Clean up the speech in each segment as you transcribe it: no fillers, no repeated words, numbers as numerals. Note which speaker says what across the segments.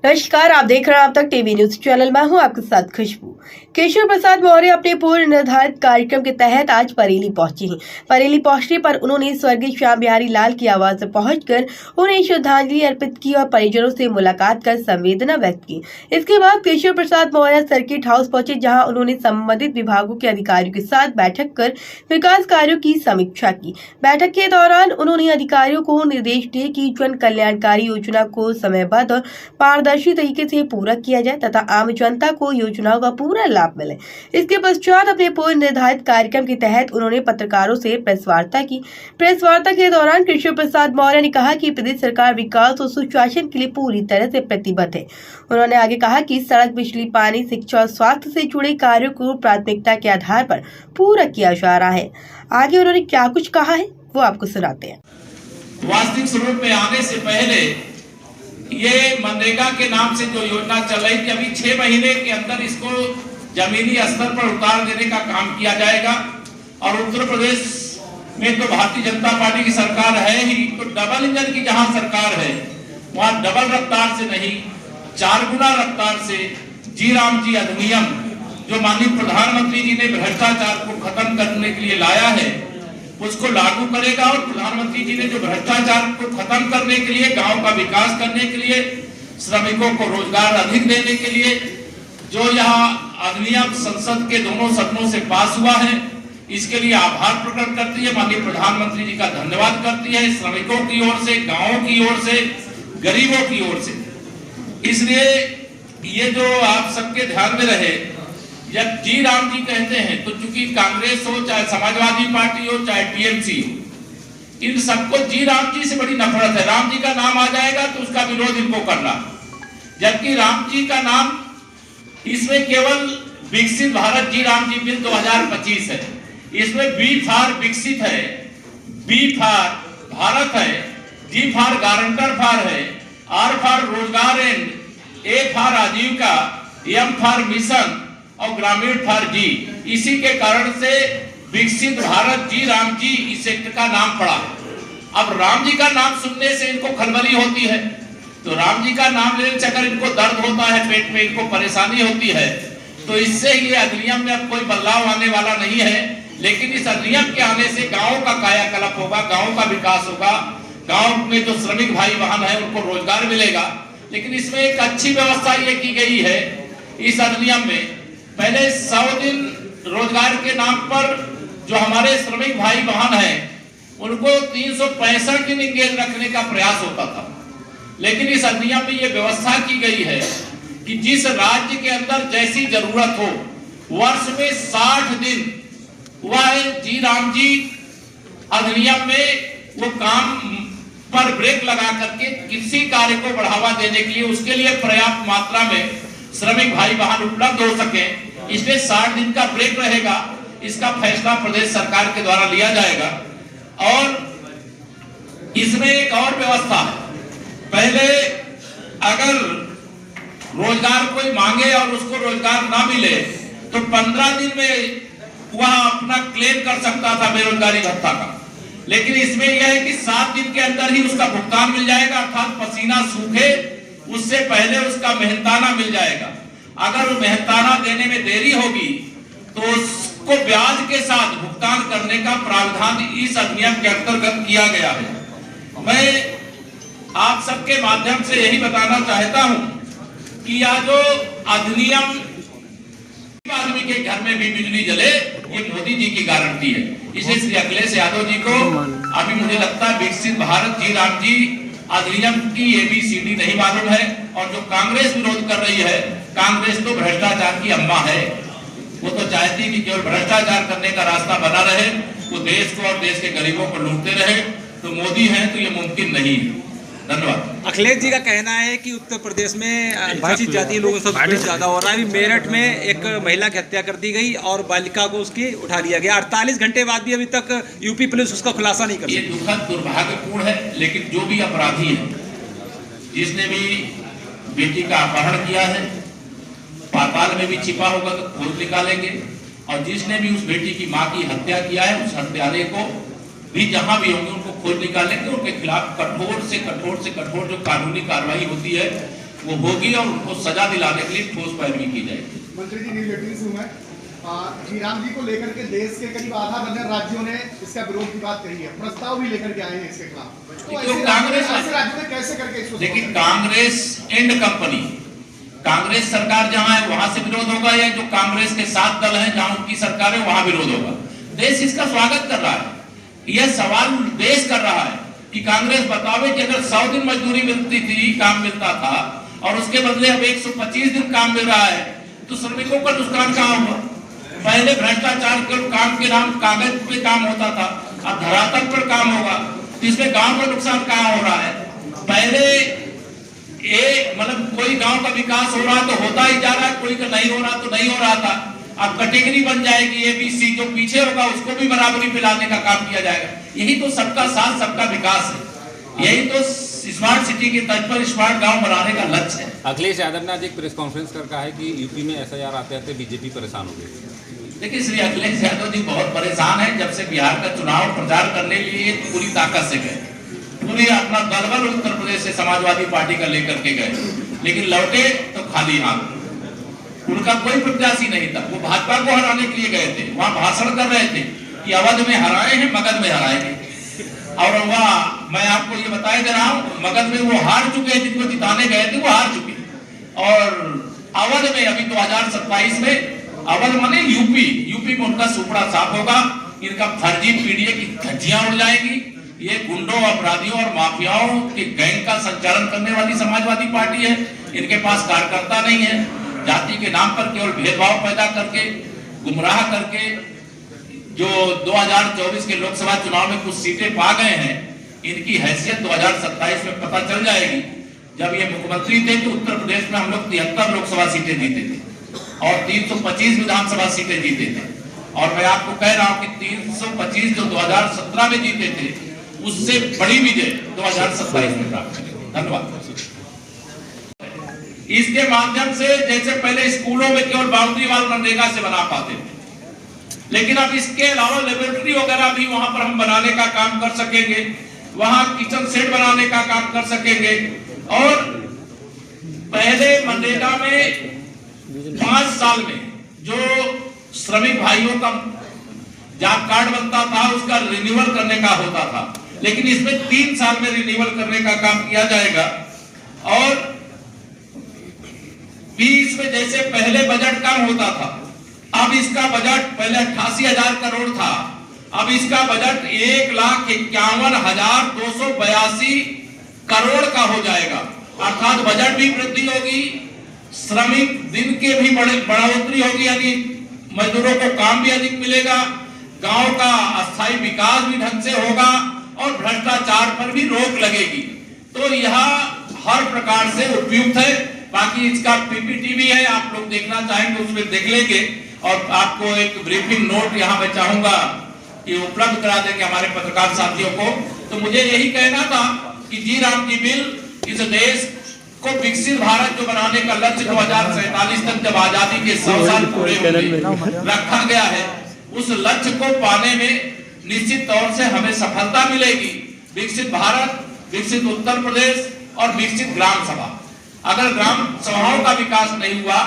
Speaker 1: नमस्कार, आप देख रहे हैं अब तक टीवी न्यूज चैनल में हूं आपके साथ खुशबू। केशव प्रसाद मौर्य अपने पूर्व निर्धारित कार्यक्रम के तहत आज बरेली पहुंचे हैं। बरेली पहुंचने पर उन्होंने स्वर्गीय श्याम बिहारी लाल की आवास पर पहुंचकर उन्हें श्रद्धांजलि अर्पित की और परिजनों से मुलाकात कर संवेदना व्यक्त की। इसके बाद केशव प्रसाद मौर्य सर्किट हाउस पहुंचे, जहाँ उन्होंने संबंधित विभागों के अधिकारियों के साथ बैठक कर विकास कार्यों की समीक्षा की। बैठक के दौरान उन्होंने अधिकारियों को निर्देश दिए कि जन कल्याणकारी योजना को समयबद्ध और पारदर्शी तरीके से पूरा किया जाए तथा आम जनता को योजनाओं का पूरा लाभ मिले। इसके पश्चात अपने पूर्व निर्धारित कार्यक्रम के तहत उन्होंने पत्रकारों से प्रेस वार्ता की। प्रेस वार्ता के दौरान केशव प्रसाद मौर्य ने कहा कि प्रदेश सरकार विकास और सुशासन के लिए पूरी तरह से प्रतिबद्ध है। उन्होंने आगे कहा कि सड़क, बिजली, पानी, शिक्षा और स्वास्थ्य से जुड़े कार्यों को प्राथमिकता के आधार पर पूरा किया जा रहा है। आगे उन्होंने क्या कुछ कहा है वो आपको सुनाते हैं।
Speaker 2: वास्तविक स्वरूप में आने से पहले ये मनरेगा के नाम से जो योजना चल रही थी, अभी 6 महीने के अंदर इसको जमीनी स्तर पर उतार देने का काम किया जाएगा। और उत्तर प्रदेश में तो भारतीय जनता पार्टी की सरकार है ही, तो डबल इंजन की जहां सरकार है वहां डबल रफ्तार से नहीं, 4 गुना रफ्तार से जी राम जी अधिनियम जो माननीय प्रधानमंत्री जी ने भ्रष्टाचार को खत्म करने के लिए लाया है उसको लागू करेगा। और प्रधानमंत्री जी ने जो भ्रष्टाचार को खत्म करने के लिए, गांव का विकास करने के लिए, श्रमिकों को रोजगार अधिक देने के लिए जो यहाँ अधिनियम संसद के दोनों सदनों से पास हुआ है, इसके लिए आभार प्रकट करती है, माननीय प्रधानमंत्री जी का धन्यवाद करती है, श्रमिकों की ओर से, गाँवों की ओर से, गरीबों की ओर से। इसलिए ये जो आप सबके ध्यान में रहे, जब जी राम जी कहते हैं तो चूंकि कांग्रेस हो, चाहे समाजवादी पार्टी हो, चाहे टीएमसी हो, इन सबको जी राम जी से बड़ी नफरत है। राम जी का नाम आ जाएगा तो उसका विरोध इनको करना, जबकि राम जी का नाम इसमें केवल विकसित भारत जी राम जी बिल 2025 है। इसमें बी फॉर विकसित है, बी फॉर भारत है, जी फॉर गारंटर फॉर है, आर फॉर रोजगार एंड ए फॉर आजीविका, एम फॉर मिशन और ग्रामीण फॉर जी। इसी के कारण से विकसित भारत जी राम जी इस सेक्टर का नाम पड़ा। अब राम जी का नाम सुनने से इनको खलबली होती है, तो राम जी का नाम लेने से अगर इनको दर्द होता है, पेट में इनको परेशानी होती है, तो इससे ये अधिनियम में अब कोई बदलाव आने वाला नहीं है। लेकिन इस अधिनियम के आने से गाँव का कायाकल्प होगा, गाँव का विकास होगा, गाँव में जो श्रमिक भाई बहन है उनको रोजगार मिलेगा। लेकिन इसमें एक अच्छी व्यवस्था ये की गई है इस अधिनियम में, पहले 100 दिन रोजगार के नाम पर जो हमारे श्रमिक भाई बहन हैं उनको 365 दिन इंगेज रखने का प्रयास होता था। लेकिन इस अधिनियम में ये व्यवस्था की गई है कि जिस राज्य के अंदर जैसी जरूरत हो, वर्ष में 60 दिन वह जी राम जी अधिनियम में वो काम पर ब्रेक लगा करके किसी कार्य को बढ़ावा देने के लिए, उसके लिए पर्याप्त मात्रा में श्रमिक भाई बहन उपलब्ध हो सके, इसमें 60 दिन का ब्रेक रहेगा। इसका फैसला प्रदेश सरकार के द्वारा लिया जाएगा। और इसमें एक और व्यवस्था है, पहले अगर रोजगार कोई मांगे और उसको रोजगार ना मिले तो 15 दिन में वह अपना क्लेम कर सकता था बेरोजगारी भत्ता का। लेकिन इसमें यह है कि 7 दिन के अंदर ही उसका भुगतान मिल जाएगा, अर्थात पसीना सूखे उससे पहले उसका मेहनताना मिल जाएगा। अगर मेहनताना देने में देरी होगी तो उसको ब्याज के साथ भुगतान करने का प्रावधान इस अधिनियम के अंतर्गत किया गया है। मैं आप सबके माध्यम से यही बताना चाहता हूं कि यह जो अधिनियम आदमी के घर में भी बिजली जले, ये मोदी जी की गारंटी है। इसलिए श्री अखिलेश यादव जी को अभी मुझे लगता है विकसित भारत जी राम जी अधिनियम की ABCD नहीं मालूम है। और जो कांग्रेस विरोध कर रही है, कांग्रेस तो भ्रष्टाचार की अम्मा है, वो तो चाहती है कि केवल भ्रष्टाचार करने का रास्ता बना रहे, वो देश को और देश के गरीबों को लूटते रहे। तो मोदी हैं तो ये मुमकिन नहीं है। धन्यवाद।
Speaker 3: अखिलेश जी का कहना है कि उत्तर प्रदेश में अनुसूचित जाति लोगों से ज्यादा हो रहा है। मेरठ में एक महिला की हत्या कर दी गई और बालिका को उसकी उठा लिया गया। 48 घंटे बाद भी अभी तक यूपी पुलिस उसका खुलासा नहीं कर
Speaker 2: ये दुखद दुर्भाग्यपूर्ण है। लेकिन जो भी अपराधी है, जिसने भी बेटी का अपहरण किया है, पाताल में भी छिपा होगा तो खोज निकालेंगे। और जिसने भी उस बेटी की माँ की हत्या किया है, उस हत्यारे को भी जहां भी होंगे उनको खोज निकालेंगे, उनके खिलाफ कठोर से कठोर जो कानूनी कार्रवाई होती है वो होगी और उनको सजा दिलाने के लिए ठोस पैरवी की जाएगी।
Speaker 4: मंत्री जी नीलगढ़ी से हूं मैं। श्रीराम जी को लेकर के देश के करीब आधा दर्जन राज्यों ने इसका विरोध की बात कही है, प्रस्ताव भी लेकर के आए हैं इसके खिलाफ। तो
Speaker 2: कांग्रेस
Speaker 4: ऐसे राज्यों में कैसे करके इसको,
Speaker 2: लेकिन कांग्रेस एंड कंपनी, कांग्रेस सरकार जहां है वहां से विरोध होगा, या जो कांग्रेस के साथ दल है जहां उनकी सरकार है वहां विरोध होगा। देश इसका स्वागत कर रहा है। यह सवाल देश कर रहा है कि कांग्रेस बतावे कि अगर 100 दिन मजदूरी मिलती थी, काम मिलता था, और उसके बदले अब 125 दिन काम मिल रहा है, तो श्रमिकों का नुकसान कहां हुआ? पहले भ्रष्टाचार के काम के नाम कागज पे काम होता था, अब धरातल पर काम होगा, तो इसमें गांव का नुकसान कहां हो रहा है? पहले मतलब कोई गांव का विकास हो रहा तो होता ही जा रहा है, कोई का नहीं हो रहा तो नहीं हो रहा था। अब कैटेगरी बन जाएगी ABC, जो पीछे होगा उसको भी बराबरी पे लाने का काम किया जाएगा। यही तो सबका साथ सबका विकास है, यही तो स्मार्ट सिटी के तर्ज पर स्मार्ट गांव बनाने का लक्ष्य है।
Speaker 5: अखिलेश यादव ने आज एक प्रेस कॉन्फ्रेंस कर कहा है कि यूपी में SIR आते आते बीजेपी परेशान हो गई।
Speaker 2: देखिए, श्री अखिलेश यादव जी बहुत परेशान है। जब से बिहार का चुनाव प्रचार करने के लिए पूरी ताकत से गए, पूरी अपना दलबल उत्तर प्रदेश से समाजवादी पार्टी का लेकर के गए, लेकिन लौटे तो खाली हाथ। उनका कोई प्रत्याशी नहीं था, वो भाजपा को हराने के लिए गए थे। वहां भाषण कर रहे थे कि अवध में हराए हैं, मगध में हराएंगे। और वह मैं आपको ये बताए दे रहा हूँ, मगध में वो हार चुके हैं, जिनको जिताने गए थे वो हार चुके। और अवध में अभी 2027 में, अवध माने यूपी में उनका सुपड़ा साफ होगा। इनका फर्जी पीडीए की धज्जियां उड़ जाएंगी। ये गुंडों, अपराधियों और माफियाओं के गैंग का संचालन करने वाली समाजवादी पार्टी है। इनके पास कार्यकर्ता नहीं है। जाति के नाम पर केवल भेदभाव पैदा करके, गुमराह करके, जो 2024 के लोकसभा चुनाव में कुछ सीटें पा गए हैं, इनकी हैसियत 2027 में पता चल जाएगी। जब ये मुख्यमंत्री थे तो उत्तर प्रदेश में हम लोग 73 लोकसभा सीटें जीते थे और 325 विधानसभा सीटें जीते थे। और मैं आपको कह रहा हूं कि 325 जो 2017 में जीते थे, उससे बड़ी विजय 2027 में प्राप्त करेंगे। धन्यवाद। इसके माध्यम से, जैसे पहले स्कूलों में केवल बाउंड्री वाल मनरेगा से बना पाते थे, लेकिन अब इसके अलावा लेबोरेटरी वगैरह भी वहां पर हम बनाने का काम कर सकेंगे, वहां किचन सेट बनाने का काम कर सकेंगे। और पहले मनरेगा में 5 साल में जो श्रमिक भाइयों का जॉब कार्ड बनता था, उसका रिन्यूअल करने का होता था, लेकिन इसमें 3 साल में रिन्यूअल करने का काम किया जाएगा। और बीच में जैसे पहले बजट कम होता था, अब इसका बजट पहले 88,000 करोड़ था, अब इसका बजट 1,51,282 करोड़ का हो जाएगा। अर्थात बजट भी वृद्धि होगी, श्रमिक दिन के भी बढ़ोतरी होगी, यानी मजदूरों को काम भी अधिक मिलेगा, गांव का अस्थायी विकास भी ढंग से होगा और भ्रष्टाचार पर भी रोक लगेगी। तो यह हर प्रकार से उपयुक्त है। बाकी इसका PPT भी है, आप लोग देखना चाहेंगे उसमें देख लेंगे। और आपको एक ब्रीफिंग नोट यहाँ मैं चाहूंगा कि उपलब्ध करा देंगे हमारे पत्रकार साथियों को। तो मुझे यही कहना था कि जी राम जी बिल इस देश को विकसित भारत जो बनाने का लक्ष्य 2047 तक, जब आजादी के 100 साल पूरे होंगे, रखा गया है, उस लक्ष्य को पाने में निश्चित तौर से हमें सफलता मिलेगी। विकसित भारत, विकसित उत्तर प्रदेश और विकसित ग्राम सभा। अगर ग्राम सभाओं का विकास नहीं हुआ,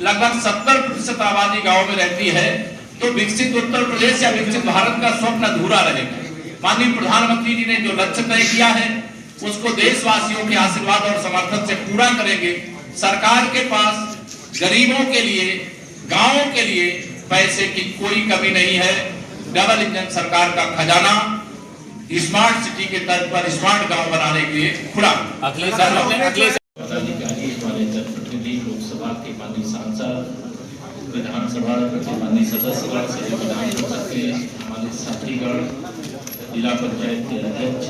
Speaker 2: लगभग 70% आबादी गांव में रहती है, तो विकसित उत्तर प्रदेश या विकसित भारत का स्वप्न अधूरा रहेगा। माननीय प्रधानमंत्री जी ने जो लक्ष्य तय किया है, उसको देशवासियों के आशीर्वाद और समर्थन से पूरा करेंगे। सरकार के पास गरीबों के लिए, गांवों के लिए पैसे की कोई कमी नहीं है। डबल इंजन सरकार का खजाना स्मार्ट सिटी के तर्ज पर स्मार्ट गांव बनाने के लिए खुला।
Speaker 5: अखिलेश
Speaker 6: पदाधिकारी, हमारे जनप्रतिनिधि, लोकसभा के माननीय सांसद, विधानसभा के माननीय सदस्यगण, सभी विधान परिषद के हमारे साथीगण, जिला पंचायत के अध्यक्ष,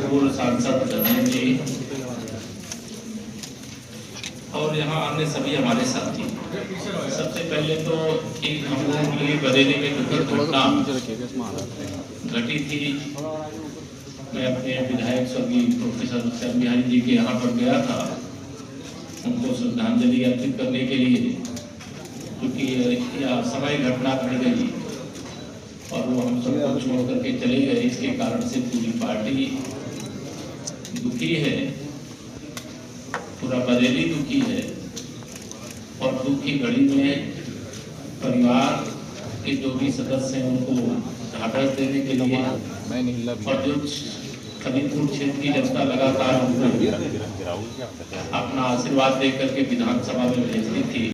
Speaker 6: पूर्व सांसद रंजन जी और यहाँ अन्य सभी हमारे साथी। सबसे पहले तो एक हम लोगों के लिए बरेली में दुखद घटना घटी थी। मैं अपने विधायक स्वर्गीय प्रोफेसर श्याम बिहारी जी के यहाँ पर गया था, उनको श्रद्धांजलि अर्पित करने के लिए, क्योंकि यह समय घटना घट गई और वो हम सबको छोड़ करके चले गए। इसके कारण से पूरी पार्टी दुखी है पूरा बरेली दुखी है और दुख की घड़ी में परिवार के जो भी सदस्य हैं उनको ढाढ़स देने के लिए और जो खलीलपुर क्षेत्र की जनता लगातार उनको अपना आशीर्वाद देकर के विधानसभा में भेजती थी।